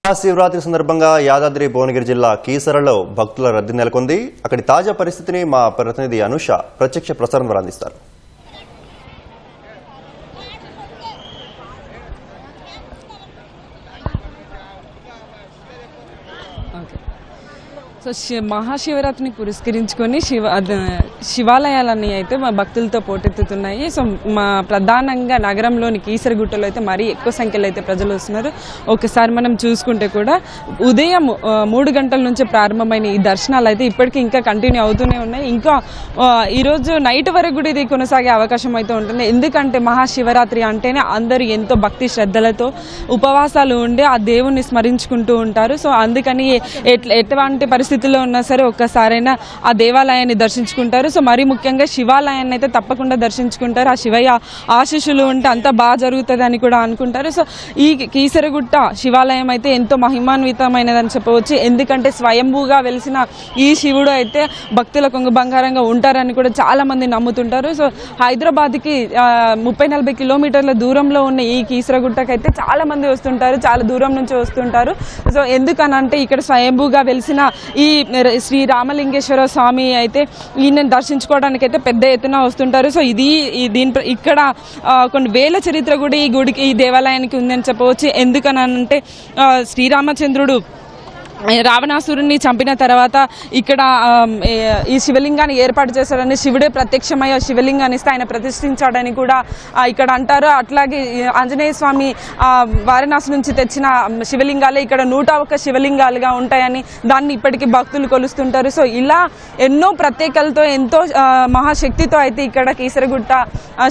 మహాశివరాత్రి సందర్భంగా యాదాద్రి భువనగిరి జిల్లా కీసరలో భక్తుల రద్దీ నెలకొంది. అక్కడి తాజా పరిస్థితిని మా ప్రతినిధి అనుష ప్రత్యక్ష ప్రసారం ద్వారా అందిస్తారు. సో మహాశివరాత్రిని పురస్కరించుకొని శివాలయాలన్నీ అయితే భక్తులతో పోటెత్తుతున్నాయి. సో ప్రధానంగా నగరంలోని కీసరగుట్టలో అయితే మరీ ఎక్కువ సంఖ్యలో అయితే ప్రజలు వస్తున్నారు. ఒకసారి మనం చూసుకుంటే కూడా ఉదయం 3 గంటల నుంచి ప్రారంభమైన ఈ దర్శనాలు అయితే ఇప్పటికీ ఇంకా కంటిన్యూ అవుతూనే ఉన్నాయి. ఇంకా ఈరోజు నైట్ వరకు కూడా ఇది కొనసాగే అవకాశం అయితే ఉంటుంది. ఎందుకంటే మహాశివరాత్రి అంటేనే అందరూ ఎంతో భక్తి శ్రద్ధలతో ఉపవాసాలు ఉండి ఆ దేవుణ్ణి స్మరించుకుంటూ ఉంటారు. సో అందుకని ఎటువంటి పరిస్థితుల్లో ఉన్నా సరే ఒక్కసారైనా ఆ దేవాలయాన్ని దర్శించుకుంటారు. సో మరీ ముఖ్యంగా శివాలయాన్ని అయితే తప్పకుండా దర్శించుకుంటారు. ఆ శివయ్య ఆశీస్సులు ఉంటే అంతా బాగా జరుగుతుంది అని కూడా అనుకుంటారు. సో ఈ కీసరగుట్ట శివాలయం అయితే ఎంతో మహిమాన్వితమైనదని చెప్పవచ్చు. ఎందుకంటే స్వయంభూగా వెలిసిన ఈ శివుడు అయితే భక్తుల కొంగు బంగారంగా ఉంటారని కూడా చాలా మంది నమ్ముతుంటారు. సో హైదరాబాద్కి 30-40 కిలోమీటర్ల దూరంలో ఉన్న ఈ కీసరగుట్టకి అయితే చాలా మంది వస్తుంటారు, చాలా దూరం నుంచి వస్తుంటారు. సో ఎందుకనంటే ఇక్కడ స్వయంభూగా వెలిసిన ఈ శ్రీ రామలింగేశ్వర స్వామి అయితే ఈయన దర్శించుకోవడానికి అయితే పెద్ద ఎత్తున వస్తుంటారు. సో ఇక్కడ కొన్ని వేల చరిత్ర కూడా ఈ గుడికి ఈ దేవాలయానికి ఉందని చెప్పవచ్చు. ఎందుకనంటే శ్రీరామచంద్రుడు రావణాసురుణ్ణి చంపిన తర్వాత ఇక్కడ ఈ శివలింగాన్ని ఏర్పాటు చేశారని, శివుడే ప్రత్యక్షమయ్యే శివలింగాన్ని ఇస్తే ఆయన ప్రతిష్ఠించాడని కూడా ఇక్కడ అంటారు. అట్లాగే ఆంజనేయ స్వామి వారణాసి నుంచి తెచ్చిన శివలింగాలే ఇక్కడ 101 శివలింగాలుగా ఉంటాయని దాన్ని ఇప్పటికీ భక్తులు కొలుస్తుంటారు. సో ఇలా ఎన్నో ప్రత్యేకలతో ఎంతో మహాశక్తితో అయితే ఇక్కడ కీసరగుట్ట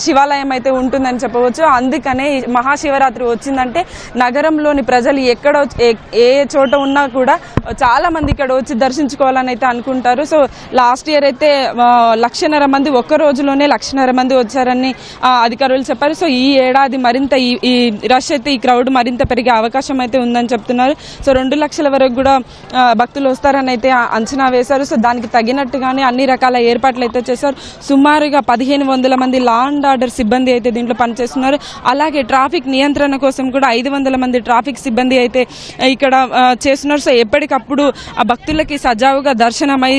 శివాలయం అయితే ఉంటుందని చెప్పవచ్చు. అందుకనే మహాశివరాత్రి వచ్చిందంటే నగరంలోని ప్రజలు ఎక్కడ ఏ చోట ఉన్నా కూడా చాలా మంది ఇక్కడ వచ్చి దర్శించుకోవాలని అయితే అనుకుంటారు. సో లాస్ట్ ఇయర్ అయితే 1,50,000 మంది ఒక్క రోజులోనే 1,50,000 మంది వచ్చారని అధికారులు చెప్పారు. సో ఈ ఏడాది మరింత ఈ రష్ అయితే ఈ క్రౌడ్ మరింత పెరిగే అవకాశం అయితే ఉందని చెప్తున్నారు. సో 2 లక్షల వరకు కూడా భక్తులు వస్తారని అయితే అంచనా వేశారు. సో దానికి తగినట్టుగానే అన్ని రకాల ఏర్పాట్లు అయితే చేశారు. సుమారుగా 1,500 మంది లా అండ్ ఆర్డర్ సిబ్బంది అయితే దీంట్లో పనిచేస్తున్నారు. అలాగే ట్రాఫిక్ నియంత్రణ కోసం కూడా 500 మంది ట్రాఫిక్ సిబ్బంది అయితే ఇక్కడ చేస్తున్నారు. సో ఎప్పటికప్పుడు ఆ భక్తులకి సజావుగా దర్శనమై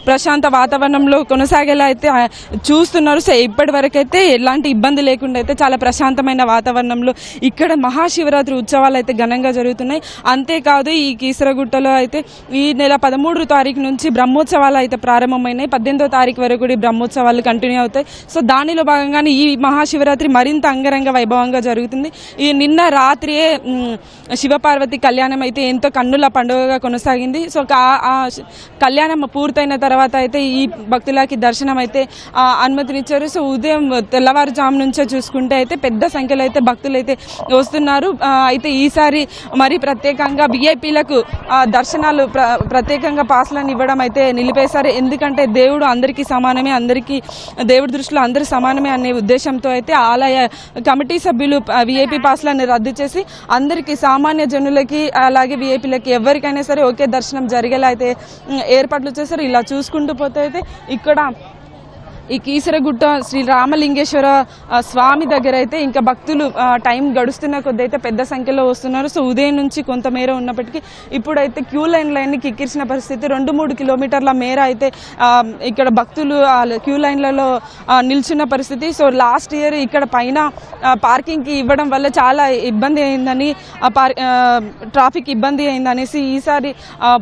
ప్రశాంత వాతావరణంలో కొనసాగేలా అయితే చూస్తున్నారు. సో ఇప్పటి వరకు అయితే ఎలాంటి ఇబ్బంది లేకుండా అయితే చాలా ప్రశాంతమైన వాతావరణంలో ఇక్కడ మహాశివరాత్రి ఉత్సవాలు అయితే ఘనంగా జరుగుతున్నాయి. అంతేకాదు ఈ కీసరగుట్టలో అయితే ఈ నెల 13వ తారీఖు నుంచి బ్రహ్మోత్సవాలు అయితే ప్రారంభమైనాయి. 18వ తారీఖు వరకు కూడా ఈ బ్రహ్మోత్సవాలు కంటిన్యూ అవుతాయి. సో దానిలో భాగంగానే ఈ మహాశివరాత్రి మరింత అంగరంగ వైభవంగా జరుగుతుంది. ఈ నిన్న రాత్రియే శివపార్వతి కళ్యాణం అయితే ఎంతో కన్నుల పండుగగా కొనసాగింది. సో ఆ కళ్యాణం పూర్తయిన తర్వాత అయితే ఈ భక్తులకి దర్శనం అయితే అనుమతినిచ్చారు. సో ఉదయం తెల్లవారుజాము నుంచే చూసుకుంటే అయితే పెద్ద సంఖ్యలో అయితే భక్తులు అయితే వస్తున్నారు. అయితే ఈసారి మరి ప్రత్యేకంగా విఐపీలకు దర్శనాలు ప్రత్యేకంగా పాస్లను ఇవ్వడం అయితే నిలిపేశారు. ఎందుకంటే దేవుడు అందరికీ సమానమే, అందరికీ దేవుడి దృష్టిలో అందరూ సమానమే అనే ఉద్దేశంతో అయితే ఆలయ కమిటీ సభ్యులు విఐపీ పాస్లను రద్దు చేసి అందరికీ సామాన్య జనులకి అలాగే విఐపీలకి ఎవరికైనా సరే ఒకే దర్శనం జరిగేలా అయితే ఏర్పాట్లు చేశారు. ఇలా చూసుకుంటూ పోతే అయితే ఇక్కడ ఈ కీసరగుట్ట శ్రీ రామలింగేశ్వర స్వామి దగ్గర అయితే ఇంకా భక్తులు టైం గడుస్తున్న కొద్ది అయితే పెద్ద సంఖ్యలో వస్తున్నారు. సో ఉదయం నుంచి కొంతమేర ఉన్నప్పటికీ ఇప్పుడైతే క్యూ లైన్లన్నీ కిక్కిరిసిన పరిస్థితి. 2-3 కిలోమీటర్ల మేర అయితే ఇక్కడ భక్తులు క్యూ లైన్లలో నిల్చున్న పరిస్థితి. సో లాస్ట్ ఇయర్ ఇక్కడ పైన పార్కింగ్కి ఇవ్వడం వల్ల చాలా ఇబ్బంది అయిందని, ట్రాఫిక్ ఇబ్బంది అయిందనేసి ఈసారి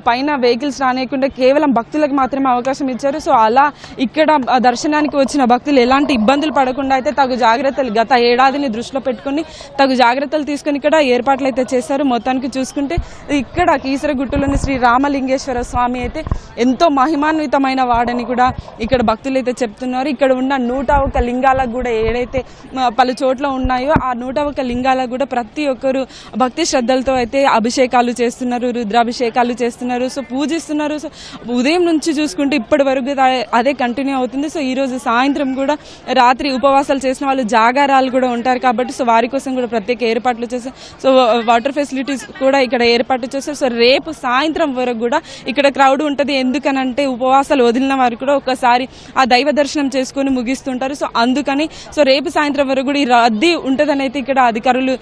పైన వెహికల్స్ రానియకుండా కేవలం భక్తులకు మాత్రమే అవకాశం ఇచ్చారు. సో అలా ఇక్కడ దర్శనానికి వచ్చిన భక్తులు ఎలాంటి ఇబ్బందులు పడకుండా అయితే తగు జాగ్రత్తలు గత ఏడాదిని దృష్టిలో పెట్టుకుని తగు జాగ్రత్తలు తీసుకుని ఇక్కడ ఏర్పాట్లు అయితే చేశారు. మొత్తానికి చూసుకుంటే ఇక్కడ కీసరగుట్టలోని శ్రీ రామలింగేశ్వర స్వామి అయితే ఎంతో మహిమాన్వితమైన వాడని కూడా ఇక్కడ భక్తులు అయితే చెప్తున్నారు. ఇక్కడ ఉన్న 101 లింగాలకు కూడా ఏదైతే పలు చోట్ల ఉన్నాయో ఆ 101 లింగాలకు కూడా ప్రతి ఒక్కరు భక్తి శ్రద్ధలతో అయితే అభిషేకాలు చేస్తున్నారు, రుద్రాభిషేకాలు చేస్తున్నారు, సో పూజిస్తున్నారు. సో ఉదయం నుంచి చూసుకుంటే ఇప్పటి వరకు అదే కంటిన్యూ అవుతుంది. సో ఈ ఈరోజు సాయంత్రం కూడా రాత్రి ఉపవాసాలు చేసిన వాళ్ళు జాగారాలు కూడా ఉంటారు కాబట్టి సో వారి కోసం కూడా ప్రత్యేక ఏర్పాట్లు చేశారు. సో వాటర్ ఫెసిలిటీస్ కూడా ఇక్కడ ఏర్పాటు చేశారు. సో రేపు సాయంత్రం వరకు కూడా ఇక్కడ క్రౌడ్ ఉంటుంది. ఎందుకనంటే ఉపవాసాలు వదిలిన వారు కూడా ఒకసారి ఆ దైవ దర్శనం చేసుకుని ముగిస్తుంటారు. సో అందుకని సో రేపు సాయంత్రం వరకు కూడా ఈ రద్దీ ఉంటుందని అయితే ఇక్కడ అధికారులు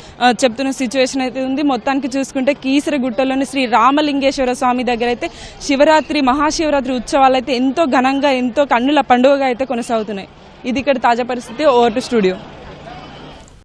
చెప్తున్న సిచ్యువేషన్ అయితే ఉంది. మొత్తానికి చూసుకుంటే కీసరగుట్టలోని శ్రీ రామలింగేశ్వర స్వామి దగ్గర అయితే మహాశివరాత్రి ఉత్సవాలు అయితే ఎంతో ఘనంగా ఎంతో కన్నుల పండుగగా అయితే కొనసాగుతున్నాయి. ఇది ఇక్కడ తాజా పరిస్థితి. Over to studio.